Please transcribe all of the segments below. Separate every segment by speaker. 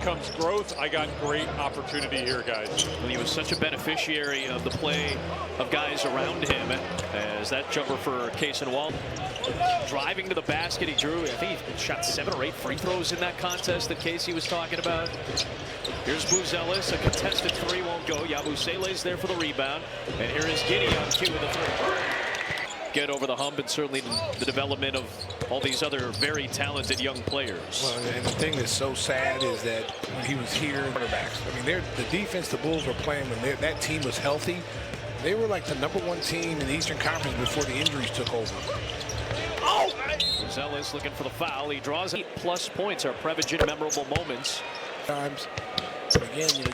Speaker 1: comes growth. I got great opportunity here, guys.
Speaker 2: Well, he was such a beneficiary of the play of guys around him as that jumper for Cason Wallace. Driving to the basket, he drew, I think he shot 7 or 8 free throws in that contest that Casey was talking about. Here's Buzelis, a contested 3 won't go. Yabusele's there for the rebound. And here is Giddey on cue with the 3. Get over the hump, and certainly the development of all these other very talented young players.
Speaker 3: Well, and the thing that's so sad is that when he was here, quarterbacks. I mean, the defense the Bulls were playing when that team was healthy. They were like the #1 team in the Eastern Conference before the injuries took over.
Speaker 2: Oh! Buzelis looking for the foul. He draws 8+ points. Are Prevagen memorable moments.
Speaker 3: Times, again, you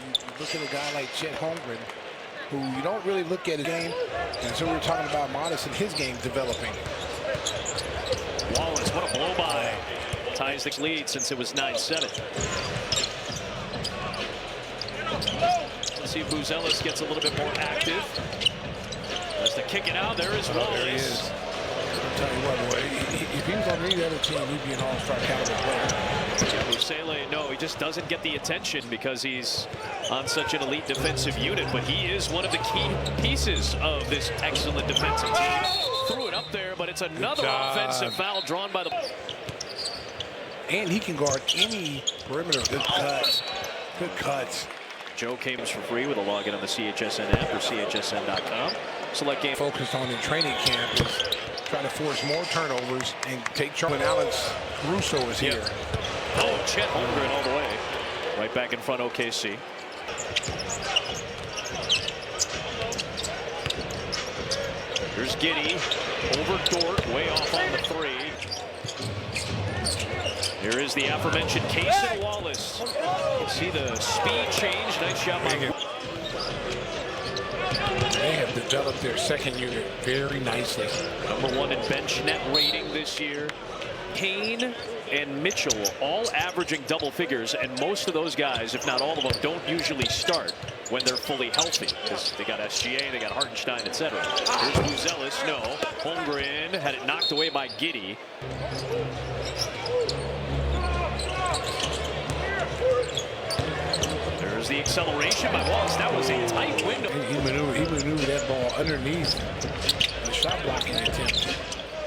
Speaker 3: look at a guy like Chet Holmgren, who you don't really look at his game, and so we're talking about Modest and his game developing.
Speaker 2: Wallace, what a blow by. Ties the lead since it was 9-7. Let's see if Buzelis gets a little bit more active. As to kick it out, there is Wallace.
Speaker 3: There he is. I'll tell you what, boy, if he was on any other team, he'd be an all-star caliber player.
Speaker 2: Yabusele, no, he just doesn't get the attention because he's on such an elite defensive unit, but he is one of the key pieces of this excellent defensive team. Threw it up there, but it's another offensive foul drawn by the...
Speaker 3: And he can guard any perimeter. Good cuts. Good cuts.
Speaker 2: Joe came for free with a login on the CHSN app or chsn.com. Select game.
Speaker 3: Focused on in training camp is trying to force more turnovers and take Charlie. Alex Caruso is here.
Speaker 2: Oh, Chet Holmgren all the way. Right back in front, OKC. Here's Giddey. Over Dort, way off on the 3. Here is the aforementioned Cason Wallace. You can see the speed change. Nice shot by him.
Speaker 3: They have developed their second unit very nicely.
Speaker 2: #1 in bench net rating this year. Kane and Mitchell all averaging double figures, and most of those guys, if not all of them, don't usually start when they're fully healthy because they got SGA, they got Hartenstein, etc. Here's Buzelis, no. Holmgren had it knocked away by Giddey. There's the acceleration by Wallace. That was a tight window.
Speaker 3: He maneuvered that ball underneath the shot blocking attempt.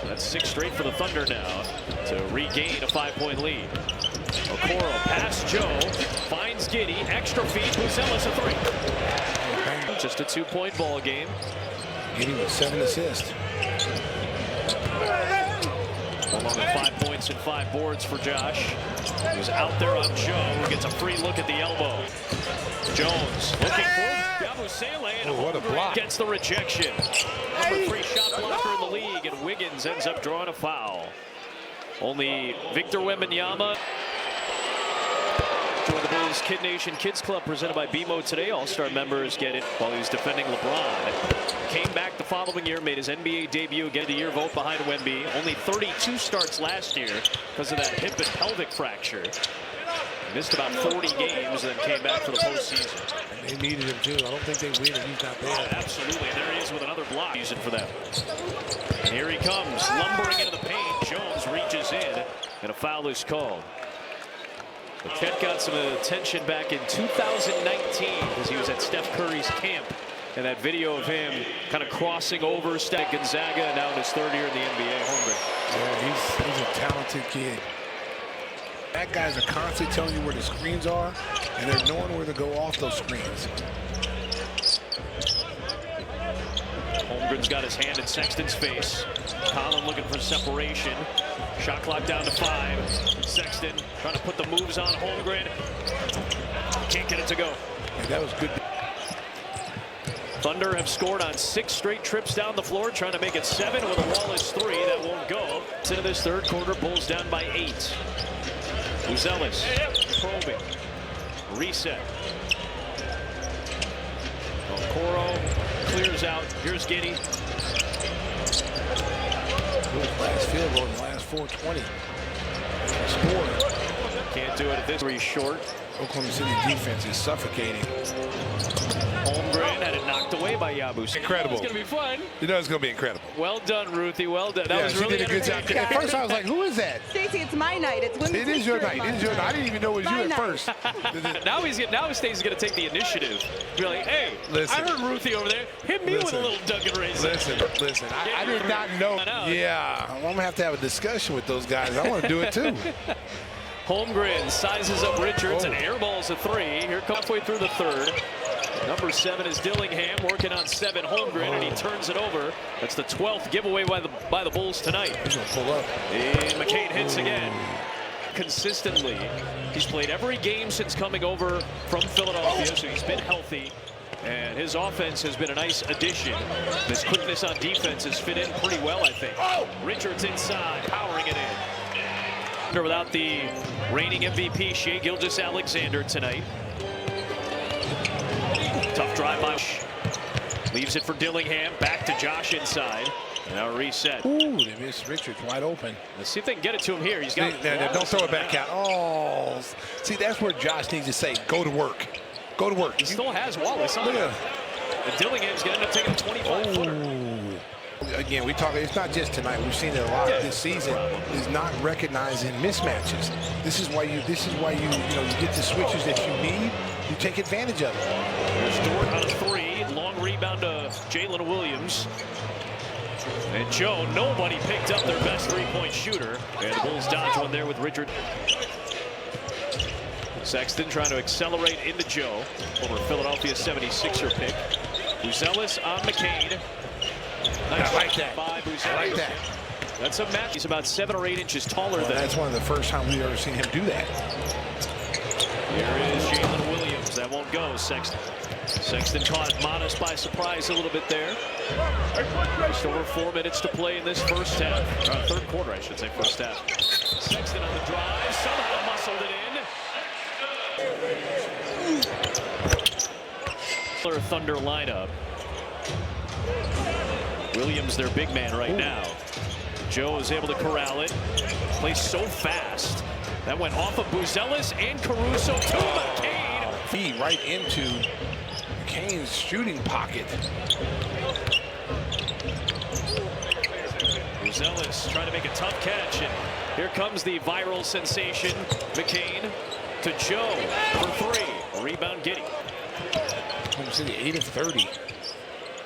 Speaker 2: That's 6 straight for the Thunder now to regain a 5-point lead. Okoro past Joe, finds Giddey, extra feed, Buzelis a 3. Just a 2-point ball game.
Speaker 3: Giddey with 7 assists.
Speaker 2: Along with 5 points and 5 boards for Josh. He was out there on Joe, who gets a free look at the elbow. Jones looking for Yabusele, and
Speaker 3: what a block.
Speaker 2: Gets the rejection. #3 shot blocker in the league, and Wiggins ends up drawing a foul. Only Victor Wembanyama. Join the Bulls Kid Nation Kids Club presented by BMO today. All-Star members get it while he was defending LeBron. Came back the following year, made his NBA debut again. The year vote behind Wemby. Only 32 starts last year because of that hip and pelvic fracture. Missed about 40 games and then came back for the postseason.
Speaker 3: And they needed him too. I don't think they win if he's not there.
Speaker 2: Oh, absolutely. There he is with another block. Using for them. And here he comes, lumbering into the paint. Jones reaches in, and a foul is called. But Chet got some attention back in 2019 as he was at Steph Curry's camp. And that video of him kind of crossing over Steph Gonzaga, and now in his 3rd year in the NBA. Holmgren.
Speaker 3: Yeah, he's a talented kid. That guys are constantly telling you where the screens are, and they're knowing where to go off those screens.
Speaker 2: Holmgren's got his hand in Sexton's face. Collin looking for separation. Shot clock down to 5. Sexton trying to put the moves on Holmgren. Can't get it to go.
Speaker 3: And that was good.
Speaker 2: Thunder have scored on 6 straight trips down the floor, trying to make it 7 with a Wallace 3. That won't go. Into this 3rd quarter, Bulls down by 8. Buzelis probing. Reset. Okoro clears out. Here's Giddey.
Speaker 3: Last field goal in the last 4:20. Score.
Speaker 2: Can't do it at this. 3 short.
Speaker 3: Oklahoma City defense is suffocating.
Speaker 2: Holmgren had it knocked away by Yabusele.
Speaker 4: Incredible.
Speaker 2: It's going to be fun.
Speaker 4: You know it's going to be incredible.
Speaker 2: Well done, Ruthie. Well done. That was
Speaker 3: she
Speaker 2: really
Speaker 3: did a good job.
Speaker 2: entertaining.
Speaker 3: At first, I was like, "Who is that?"
Speaker 5: Stacey, it's my night. It's women's
Speaker 3: It is your
Speaker 5: history
Speaker 3: night. It
Speaker 5: month.
Speaker 3: is your night. I didn't even know it was
Speaker 5: My
Speaker 3: you at
Speaker 5: night.
Speaker 3: first.
Speaker 2: Now Stacey's going to take the initiative. Be like, hey,
Speaker 4: Listen.
Speaker 2: I heard Ruthie over there. Hit me with a
Speaker 4: Listen.
Speaker 2: little Duncan Raisin.
Speaker 4: Listen.
Speaker 3: I did not know. Yeah, I'm gonna have to have a discussion with those guys. I want to do it too.
Speaker 2: Holmgren sizes up Richards and
Speaker 3: Oh.
Speaker 2: airballs a three. Here halfway through the third. Number 7 is Dillingham working on 7 Holmgren, and he turns it over. That's the 12th giveaway by the Bulls tonight.
Speaker 3: He's gonna pull up.
Speaker 2: And McCain hits again. Consistently, he's played every game since coming over from Philadelphia, so he's been healthy. And his offense has been a nice addition. His quickness on defense has fit in pretty well, I think. Richards inside, powering it in. Without the reigning MVP, Shai Gilgeous-Alexander tonight. Tough drive by. Leaves it for Dillingham. Back to Josh inside. Now reset.
Speaker 3: Ooh, they missed Richards wide open.
Speaker 2: Let's see if they can get it to him here. He's got.
Speaker 3: Don't throw it back out. Oh, see, that's where Josh needs to say, "Go to work. Go to work."
Speaker 2: He still has Wallace on
Speaker 3: Look
Speaker 2: it.
Speaker 3: at
Speaker 2: And Dillingham's going to end up taking a 25-footer.
Speaker 3: Again, we talk. It's not just tonight. We've seen it a lot this season. Is not recognizing mismatches. This is why you get the switches that you need. You take advantage of it.
Speaker 2: There's Dort on a 3. Long rebound to Jalen Williams. And Joe, nobody picked up their best three-point shooter. And the Bulls dodge one there with Richard. Sexton trying to accelerate into Joe. Former Philadelphia 76er pick. Buzelis on McCain. Nice
Speaker 3: I like that.
Speaker 2: by Buzelis.
Speaker 3: I like that.
Speaker 2: That's a match. He's about 7 or 8 inches taller than.
Speaker 3: That's one of the first times we've ever seen him do that.
Speaker 2: Here is Jalen Williams. That won't go. Sexton caught Modest by surprise a little bit there. Just over 4 minutes to play in this first half. Third quarter, I should say, first half. Sexton on the drive. Somehow muscled it in. Thunder lineup. Williams, their big man right now. Joe is able to corral it. Plays so fast. That went off of Buzelis and Caruso to McCain.
Speaker 3: Feed right into McCain's shooting pocket.
Speaker 2: Buzelis trying to make a tough catch. And here comes the viral sensation. McCain to Joe for 3. Rebound Giddey.
Speaker 3: Oklahoma City 8 of 30.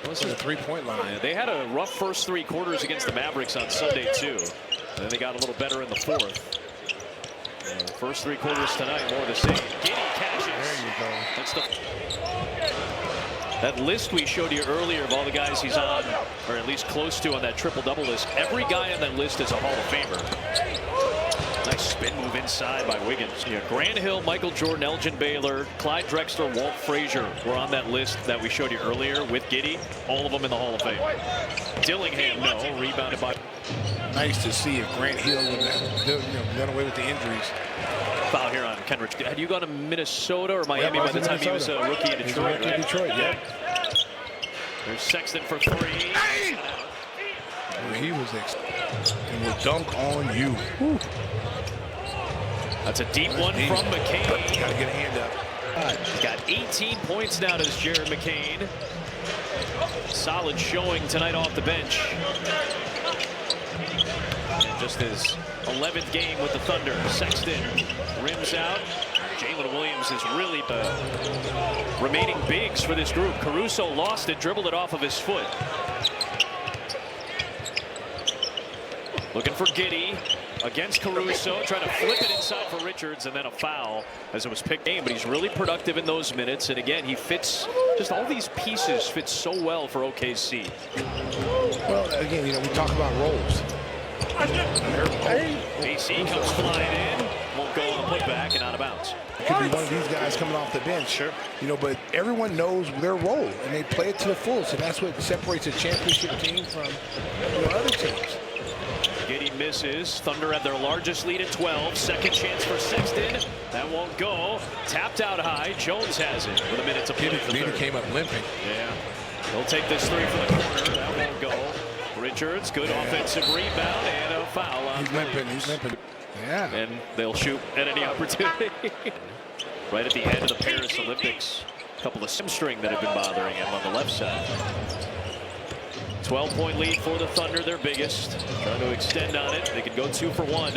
Speaker 3: This is a three-point line.
Speaker 2: Yeah, they had a rough first 3 quarters against the Mavericks on Sunday, too. And then they got a little better in the fourth. First 3 quarters tonight, more the same. Giddey catches.
Speaker 3: There you go.
Speaker 2: That's the. That list we showed you earlier of all the guys he's on, or at least close to on that triple-double list, every guy on that list is a Hall of Famer. Nice spin move inside by Wiggins. Yeah, Grant Hill, Michael Jordan, Elgin Baylor, Clyde Drexler, Walt Frazier were on that list that we showed you earlier with Giddey. All of them in the Hall of Fame. Dillingham, no, rebounded by.
Speaker 3: Nice to see if Grant Hill would have done away with the injuries.
Speaker 2: Foul here on Kenrich. Had you gone to Minnesota or Miami by the time he was a rookie in
Speaker 3: He's
Speaker 2: Detroit?
Speaker 3: a rookie in Detroit, yeah.
Speaker 2: There's Sexton for 3.
Speaker 3: Well, he was and will dunk on you. Whew.
Speaker 2: That's a deep one from McCain.
Speaker 3: Got to get a hand up.
Speaker 2: He's got 18 points now, does Jared McCain. Solid showing tonight off the bench. Just his 11th game with the Thunder. Sexton rims out. Jalen Williams is really the remaining bigs for this group. Caruso lost it, dribbled it off of his foot. Looking for Giddey against Caruso, trying to flip it inside for Richards, and then a foul as it was picked in. But he's really productive in those minutes, and again, he fits, just all these pieces fit so well for OKC.
Speaker 3: Well, again, we talk about roles.
Speaker 2: AC comes flying in, won't go on a putback and out of bounds.
Speaker 3: It could be one of these guys coming off the bench.
Speaker 2: Sure.
Speaker 3: But everyone knows their role, and they play it to the fullest, and that's what separates a championship team from other teams.
Speaker 2: Giddey misses. Thunder have their largest lead at 12. Second chance for Sexton. That won't go. Tapped out high. Jones has it with a minute to play.
Speaker 3: Giddey came up limping.
Speaker 2: Yeah. He'll take this 3 from the corner. That won't go. Richards, good offensive rebound and a foul on
Speaker 3: He's limping. Yeah.
Speaker 2: And they'll shoot at any opportunity. right at the end of the Paris Olympics. A couple of hamstring that have been bothering him on the left side. 12-point lead for the Thunder, their biggest. Trying to extend on it. They could go 2 for 1.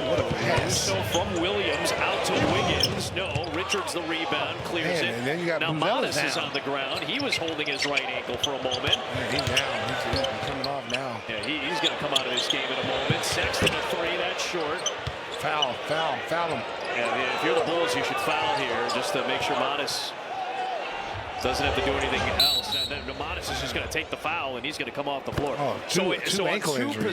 Speaker 3: What a pass.
Speaker 2: So from Williams out to Wiggins. No, Richards the rebound, clears
Speaker 3: Man,
Speaker 2: it.
Speaker 3: and then you got
Speaker 2: now
Speaker 3: Buzell
Speaker 2: Modis is
Speaker 3: down.
Speaker 2: on the ground. He was holding his right ankle for a moment.
Speaker 3: Yeah, he's down. He's coming off now.
Speaker 2: Yeah, he's going to come out of this game in a moment. Sexton a 3, that's short.
Speaker 3: Foul him.
Speaker 2: Yeah, if you're the Bulls, you should foul here just to make sure Modis doesn't have to do anything else. Modis is just going to take the foul, and he's going to come off the floor.
Speaker 3: Oh, two ankle injuries.